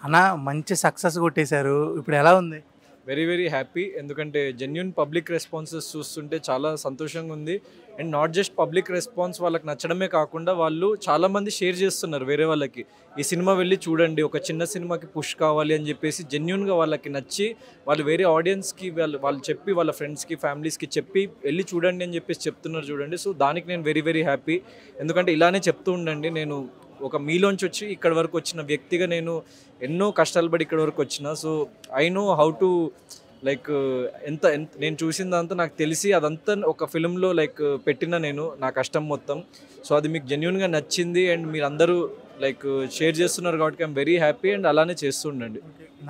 అన్న మంచి సక్సెస్ కొట్టేశారు. ఇప్పుడు ఎలా ఉంది? Very very happy. ఎందుకంటే జెన్యున్ పబ్లిక్ రెస్పాన్సెస్ చూస్తుంటే చాలా సంతోషంగా ఉంది. And not just public response వాళ్ళకి నచ్చడమే కాకుండా వాళ్ళు చాలామంది షేర్ చేస్తున్నారు వేరే వాళ్ళకి. ఈ సినిమా వెళ్ళి చూడండి, ఒక చిన్న సినిమాకి పుష్ కావాలి అని చెప్పేసి జెన్యున్గా వాళ్ళకి నచ్చి వాళ్ళు వేరే ఆడియన్స్కి వాళ్ళు చెప్పి వాళ్ళ ఫ్రెండ్స్కి ఫ్యామిలీస్కి చెప్పి వెళ్ళి చూడండి అని చెప్పేసి చెప్తున్నారు చూడండి. సో దానికి నేను వెరీ వెరీ హ్యాపీ. ఎందుకంటే ఇలానే చెప్తూ ఉండండి. నేను ఒక మీలోంచి వచ్చి ఇక్కడ వరకు వచ్చిన వ్యక్తిగా నేను ఎన్నో కష్టాలు పడి ఇక్కడ వరకు వచ్చిన. So I know how to like ఎంత నేను చూసిందంతా నాకు తెలిసి అదంతా ఒక ఫిల్మ్లో లైక్ పెట్టిన నేను నా కష్టం మొత్తం. సో అది మీకు జెన్యున్గా నచ్చింది అండ్ మీరు అందరూ లైక్ షేర్ చేస్తున్నారు కాబట్టి ఐఎమ్ వెరీ హ్యాపీ. అండ్ అలానే చేస్తుండండి.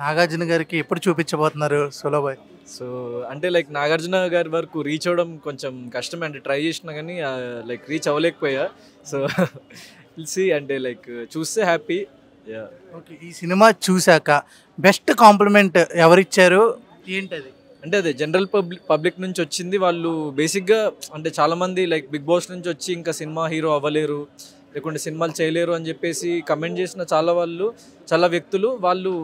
నాగార్జున గారికి ఎప్పుడు చూపించబోతున్నారు సోలో బాయ్? సో అంటే లైక్ నాగార్జున గారి వరకు రీచ్ అవ్వడం కొంచెం కష్టమే, అంటే ట్రై చేసినా కానీ లైక్ రీచ్ అవ్వలేకపోయా. సో తెలిసి అంటే లైక్ చూస్తే హ్యాపీ. ఓకే, ఈ సినిమా చూశాక బెస్ట్ కాంప్లిమెంట్ ఎవరిచ్చారు, ఏంటది? అంటే అదే జనరల్ పబ్లిక్ నుంచి వచ్చింది. వాళ్ళు బేసిక్గా అంటే చాలామంది లైక్ బిగ్ బాస్ నుంచి వచ్చి ఇంకా సినిమా హీరో అవ్వలేరు లేకుంటే సినిమాలు చేయలేరు అని చెప్పేసి కమెంట్ చేసిన చాలా వ్యక్తులు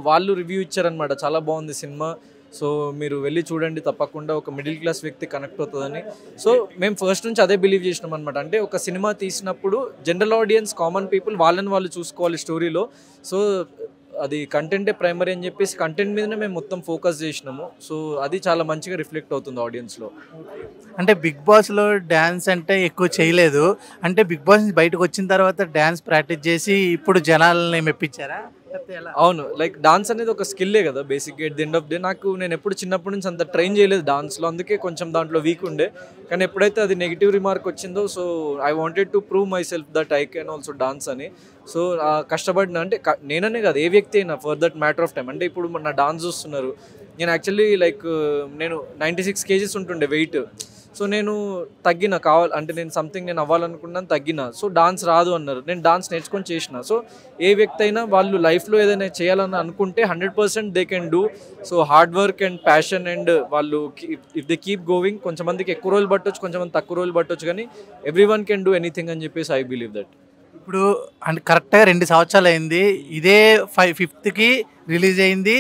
వాళ్ళు రివ్యూ ఇచ్చారనమాట. చాలా బాగుంది సినిమా, సో మీరు వెళ్ళి చూడండి తప్పకుండా, ఒక మిడిల్ క్లాస్ వ్యక్తి కనెక్ట్ అవుతుందని. సో మేము ఫస్ట్ నుంచి అదే బిలీవ్ చేసినాం అనమాట. అంటే ఒక సినిమా తీసినప్పుడు జనరల్ ఆడియన్స్, కామన్ పీపుల్ వాళ్ళని వాళ్ళు చూసుకోవాలి స్టోరీలో. సో అది కంటెంటే ప్రైమరీ అని చెప్పేసి కంటెంట్ మీదనే మేము మొత్తం ఫోకస్ చేసినాము. సో అది చాలా మంచిగా రిఫ్లెక్ట్ అవుతుంది ఆడియన్స్లో. అంటే బిగ్ బాస్లో డ్యాన్స్ అంటే ఎక్కువ చేయలేదు, అంటే బిగ్ బాస్ నుంచి బయటకు వచ్చిన తర్వాత డ్యాన్స్ ప్రాక్టీస్ చేసి ఇప్పుడు జనాలని మెప్పించారా? అవును, లైక్ డాన్స్ అనేది ఒక స్కిల్లే కదా బేసిక్గా. At the end of day నేను ఎప్పుడు చిన్నప్పటి నుంచి అంత ట్రైన్ చేయలేదు డాన్స్లో, అందుకే కొంచెం దాంట్లో వీక్ ఉండే. కానీ ఎప్పుడైతే అది నెగిటివ్ రిమార్క్ వచ్చిందో, so I wanted to prove my self that I can also dance అని. సో కష్టపడిన అంటే నేననే కాదు, ఏ వ్యక్తి అయినా for that matter of time. అంటే ఇప్పుడు నా డాన్స్ చూస్తున్నారు, నేను యాక్చువల్లీ లైక్ నేను 96 kgs ఉంటుండే వెయిట్. సో నేను తగ్గిన అంటే నేను అవ్వాలనుకున్నాను, తగ్గిన. సో డాన్స్ రాదు అన్నారు, నేను డాన్స్ నేర్చుకొని చేసిన. సో ఏ వ్యక్తి అయినా వాళ్ళు లైఫ్లో ఏదైనా చేయాలని అనుకుంటే 100% they can do. So hard work and passion and వాళ్ళు ఇఫ్ దే కీప్ గోయింగ్, కొంచెంమందికి ఎక్కువ రోజులు పట్టొచ్చు, కొంచెంమంది తక్కువ రోజులు పట్టొచ్చు, కానీ every one can do anything అని చెప్పేసి ఐ బిలీవ్ దట్. ఇప్పుడు అంటే కరెక్ట్గా 2 సంవత్సరాలు అయింది, ఇదే 5th రిలీజ్ అయింది,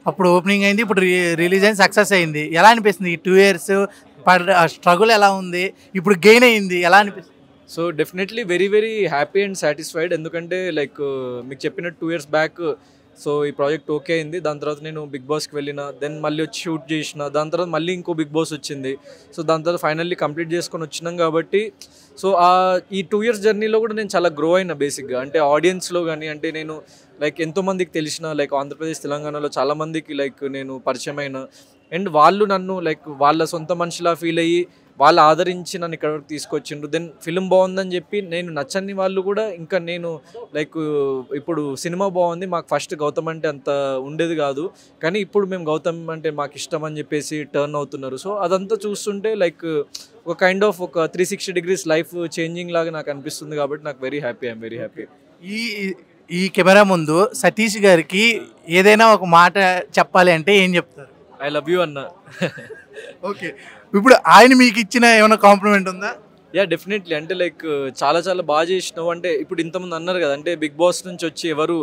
అప్పుడు ఓపెనింగ్ అయింది, ఇప్పుడు రిలీజ్ అయింది, సక్సెస్ అయింది. ఎలా అనిపిస్తుంది ఈ 2 years స్ట్రగుల్ ఎలా ఉంది, ఇప్పుడు గెయిన్ అయింది, ఎలా అనిపిస్తుంది? So definitely very very happy and satisfied. ఎందుకంటే లైక్ మీకు చెప్పినట్టు 2 years బ్యాక్ సో ఈ ప్రాజెక్ట్ ఓకే అయింది. దాని తర్వాత నేను బిగ్ బాస్కి వెళ్ళిన, దెన్ మళ్ళీ వచ్చి షూట్ చేసిన, దాని తర్వాత మళ్ళీ ఇంకో బిగ్ బాస్ వచ్చింది. సో దాని తర్వాత ఫైనల్లీ కంప్లీట్ చేసుకొని వచ్చినాం కాబట్టి, సో ఈ 2 years జర్నీలో కూడా నేను చాలా గ్రో అయినా బేసిక్గా. అంటే ఆడియన్స్లో కానీ, అంటే నేను లైక్ ఎంతోమందికి తెలిసిన, లైక్ ఆంధ్రప్రదేశ్ తెలంగాణలో చాలామందికి లైక్ నేను పరిచయం అయినా, అండ్ వాళ్ళు నన్ను లైక్ వాళ్ళ సొంత మనిషిలా ఫీల్ అయ్యి వాళ్ళు ఆదరించి నన్ను ఇక్కడ వరకు తీసుకొచ్చిండ్రు. దెన్ ఫిలిం బాగుందని చెప్పి, నేను నచ్చని వాళ్ళు కూడా ఇంకా నేను లైక్ ఇప్పుడు సినిమా బాగుంది, మాకు ఫస్ట్ గౌతమ్ అంటే అంత ఉండేది కాదు, కానీ ఇప్పుడు మేము గౌతమ్ అంటే మాకు ఇష్టం అని చెప్పేసి టర్న్ అవుతున్నారు. సో అదంతా చూస్తుంటే లైక్ ఒక కైండ్ ఆఫ్ ఒక 360 degrees లైఫ్ చేంజింగ్ లాగా నాకు అనిపిస్తుంది. కాబట్టి నాకు very happy, I'm very happy. ఈ ఈ కెమెరా ముందు సతీష్ గారికి ఏదైనా ఒక మాట చెప్పాలి అంటే ఏం చెప్తారు? ఐ లవ్ యూ అన్న. ఓకే, ఇప్పుడు ఆయన మీకు ఇచ్చిన ఏమైనా కాంప్లిమెంట్ ఉందా? Yeah definitely. అంటే లైక్ చాలా బాగా చేసినావు. అంటే ఇప్పుడు ఇంతమంది అన్నారు కదా, అంటే బిగ్ బాస్ నుంచి వచ్చి ఎవరు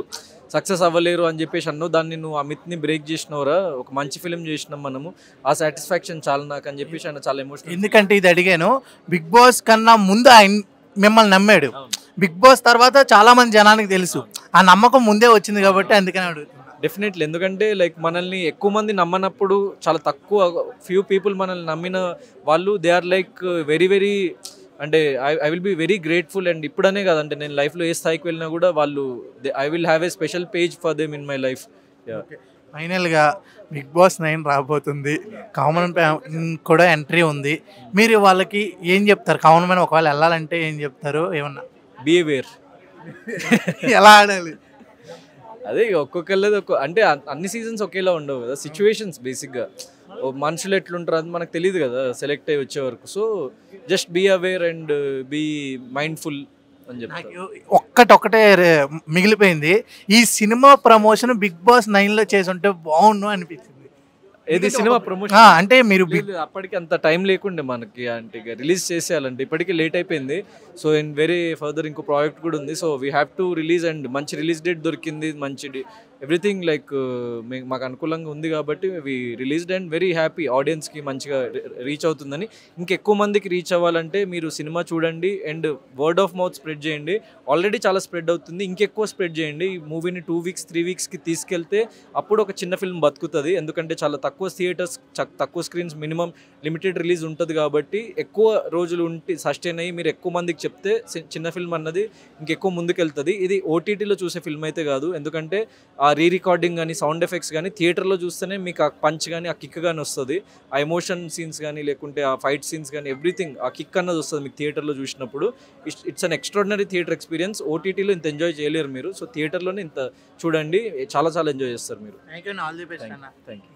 సక్సెస్ అవ్వలేరు అని చెప్పేసి అన్నావు, దాన్ని నువ్వు ఆ మిత్ని బ్రేక్ చేసినవరా, ఒక మంచి ఫిలిం చేసినాం మనము, ఆ సాటిస్ఫాక్షన్ చాలా నాకు అని చెప్పేసి ఆయన చాలా ఎమోషనల్. ఎందుకంటే ఇది అడిగాను, బిగ్ బాస్ కన్నా ముందు ఆయన మిమ్మల్ని నమ్మాడు, బిగ్ బాస్ తర్వాత చాలా మంది జనానికి తెలుసు, ఆ నమ్మకం ముందే వచ్చింది కాబట్టి అందుకని అడుగుతున్నాను. డెఫినెట్లీ, ఎందుకంటే లైక్ మనల్ని ఎక్కువ మంది నమ్మనప్పుడు చాలా తక్కువ ఫ్యూ పీపుల్ మనల్ని నమ్మిన వాళ్ళు, they are like very very, అంటే I will be very grateful. And ఇప్పుడనే కాదంటే నేను లైఫ్లో ఏ స్థాయికి వెళ్ళినా కూడా వాళ్ళు, I will have a special page for them in my life. ఫైనల్గా బిగ్ బాస్ 9 రాబోతుంది, కామన్ కూడా ఎంట్రీ ఉంది, మీరు వాళ్ళకి ఏం చెప్తారు? కామన్ మ్యాన్ ఒకవేళ వెళ్ళాలంటే ఏం చెప్తారు? ఏమన్నా బిహేవియర్ ఎలా ఆడాలి? అదే ఒక్కొక్కళ్ళది అంటే అన్ని సీజన్స్ ఒకేలా ఉండవు కదా, సిచ్యువేషన్స్ బేసిక్గా మనుషులు ఎట్లుంటారు అది మనకు తెలియదు కదా సెలెక్ట్ అయ్యి వచ్చే వరకు. So just be aware and be mindful అని చెప్తాను. ఒక్కటే మిగిలిపోయింది, ఈ సినిమా ప్రమోషన్ బిగ్ బాస్ 9లో చేసి ఉంటే బాగుండు అనిపించింది. ఏది సినిమా ప్రమోషన్? అంటే మీరు అప్పటికి అంత టైం లేకుండే మనకి, అంటే రిలీజ్ చేసేయాలంటే ఇప్పటికీ లేట్ అయిపోయింది. సో ఇన్ వెరీ ఫర్దర్ ఇంకో ప్రాజెక్ట్ కూడా ఉంది. So we have to release, and మంచి రిలీజ్ డేట్ దొరికింది, మంచి ఎవ్రీథింగ్ లైక్ మాకు అనుకూలంగా ఉంది కాబట్టి we released and very happy. ఆడియన్స్కి మంచిగా రీచ్ అవుతుందని. ఇంకెక్కువ మందికి రీచ్ అవ్వాలంటే మీరు సినిమా చూడండి and word of mouth spread చేయండి. ఆల్రెడీ చాలా స్ప్రెడ్ అవుతుంది, ఇంకెక్కువ స్ప్రెడ్ చేయండి. ఈ మూవీని 2 వీక్స్ 3 వీక్స్కి తీసుకెళ్తే అప్పుడు ఒక చిన్న ఫిల్మ్ బతుకుతుంది. ఎందుకంటే చాలా తక్కువ థియేటర్స్, తక్కువ స్క్రీన్స్, మినిమం లిమిటెడ్ రిలీజ్ ఉంటుంది కాబట్టి ఎక్కువ రోజులు ఉండి సస్టైన్ అయ్యి మీరు ఎక్కువ మందికి చెప్తే చిన్న ఫిల్మ్ అన్నది ఇంకెక్కువ ముందుకెళ్తుంది. ఇది ఓటీటీలో చూసే ఫిల్మ్ అయితే కాదు. ఎందుకంటే ఆ రికార్డింగ్ కానీ సౌండ్ ఎఫెక్ట్స్ కానీ థియేటర్లో చూస్తేనే మీకు ఆ పంచ్ కానీ ఆ కిక్ కానీ వస్తుంది. ఆ ఎమోషన్ సీన్స్ కానీ లేకుంటే ఆ ఫైట్ సీన్స్ కానీ ఎవ్రీథింగ్ ఆ కిక్ అన్నది వస్తుంది మీకు థియేటర్లో చూసినప్పుడు. It's an extraordinary theatre experience. ఓటీటీలో ఇంత ఎంజాయ్ చేయలేరు మీరు. సో థియేటర్లోనే ఇంత చూడండి, చాలా చాలా ఎంజాయ్ చేస్తారు మీరు. Thank you, all the best అన్న. Thank you.